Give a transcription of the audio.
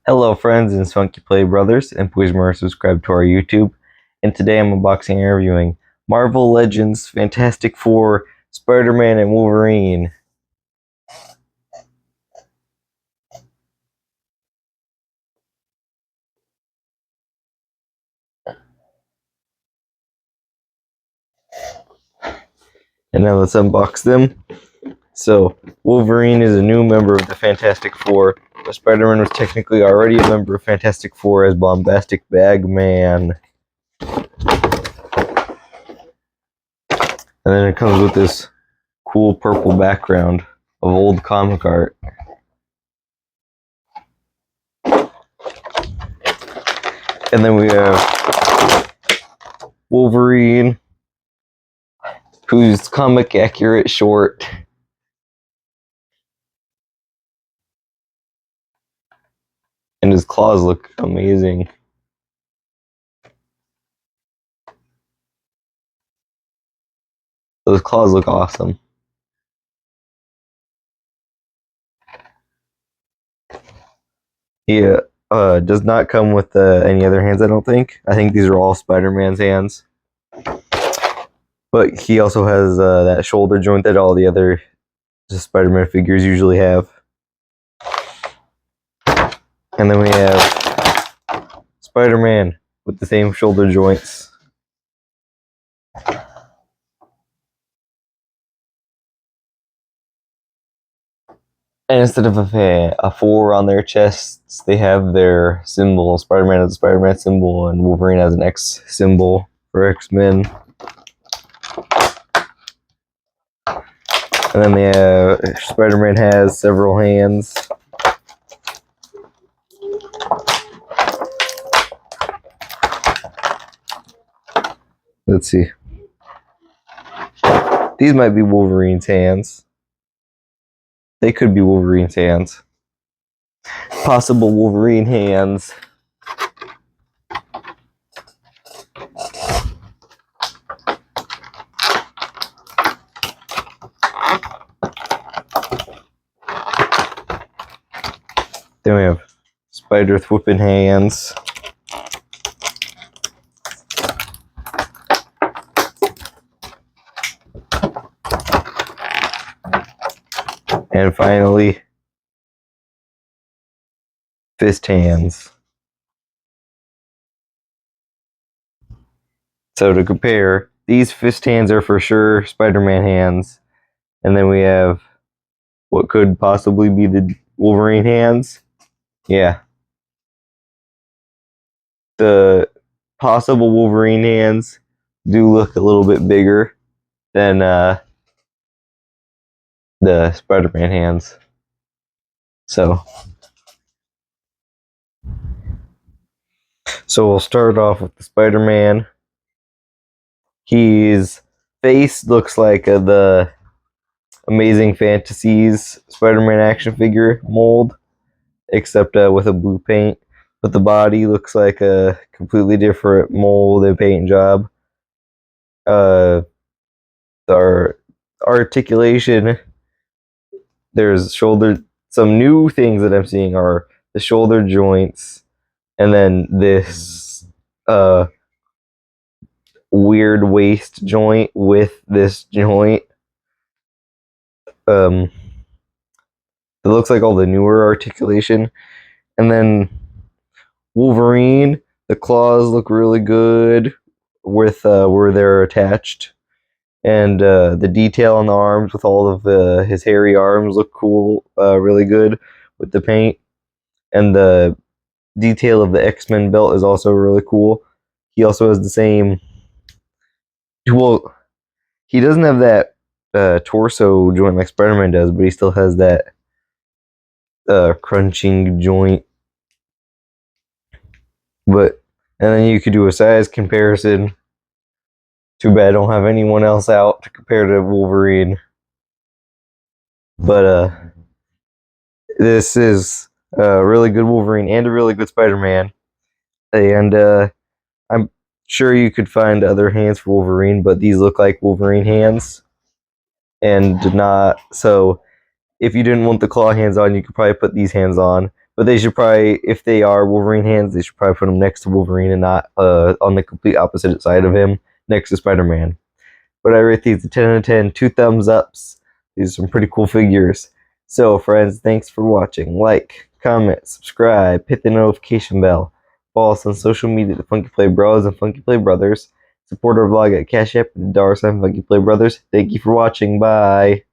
Hello friends, it's funkyplaybrothers, and please remember to subscribe to our YouTube. And today I'm unboxing and reviewing Marvel Legends Fantastic Four, Spider-Man and Wolverine. And now let's unbox them. So, Wolverine is a new member of the Fantastic Four, but Spider-Man was technically already a member of Fantastic Four as Bombastic Bagman. And then it comes with this cool purple background of old comic art. And then we have Wolverine, who's comic accurate short. And his claws look amazing. Those claws look awesome. He does not come with any other hands, I don't think. I think these are all Spider-Man's hands. But he also has that shoulder joint that all the other Spider-Man figures usually have. And then we have Spider-Man with the same shoulder joints. And instead of a 4 on their chests, they have their symbol. Spider-Man has a Spider-Man symbol, and Wolverine has an X symbol for X-Men. And then the Spider-Man has several hands. Let's see. These might be Wolverine's hands. They could be Wolverine's hands. Possible Wolverine hands. Then we have Spider-Thwipping hands. And finally, fist hands. So to compare, these fist hands are for sure Spider-Man hands. And then we have what could possibly be the Wolverine hands. Yeah. The possible Wolverine hands do look a little bit bigger than the Spider-Man hands. So we'll start off with the Spider-Man. His face looks like the Amazing Fantasies Spider-Man action figure mold, except with a blue paint. But the body looks like a completely different mold and paint job. Our articulation, there's some new things that I'm seeing are the shoulder joints, and then this weird waist joint with this joint. It looks like all the newer articulation. And then Wolverine, the claws look really good with where they're attached. And the detail on the arms with all of his hairy arms look cool, really good with the paint. And the detail of the X-Men belt is also really cool. He also has the same... Well, he doesn't have that torso joint like Spider-Man does, but he still has that crunching joint. And then you could do a size comparison. Too bad I don't have anyone else out to compare to Wolverine. But this is a really good Wolverine and a really good Spider-Man. And I'm sure you could find other hands for Wolverine, but these look like Wolverine hands. And not so if you didn't want the claw hands on, you could probably put these hands on. But they should probably, if they are Wolverine hands, they should probably put them next to Wolverine and not on the complete opposite side of him, next to Spider-Man. But I rate these a 10 out of 10, 2 thumbs ups. These are some pretty cool figures. So, friends, thanks for watching. Like, comment, subscribe, hit the notification bell. Follow us on social media, the Funky Play Bros and Funky Play Brothers. Support our vlog at cashapp and $, Funky Play Brothers. Thank you for watching. Bye.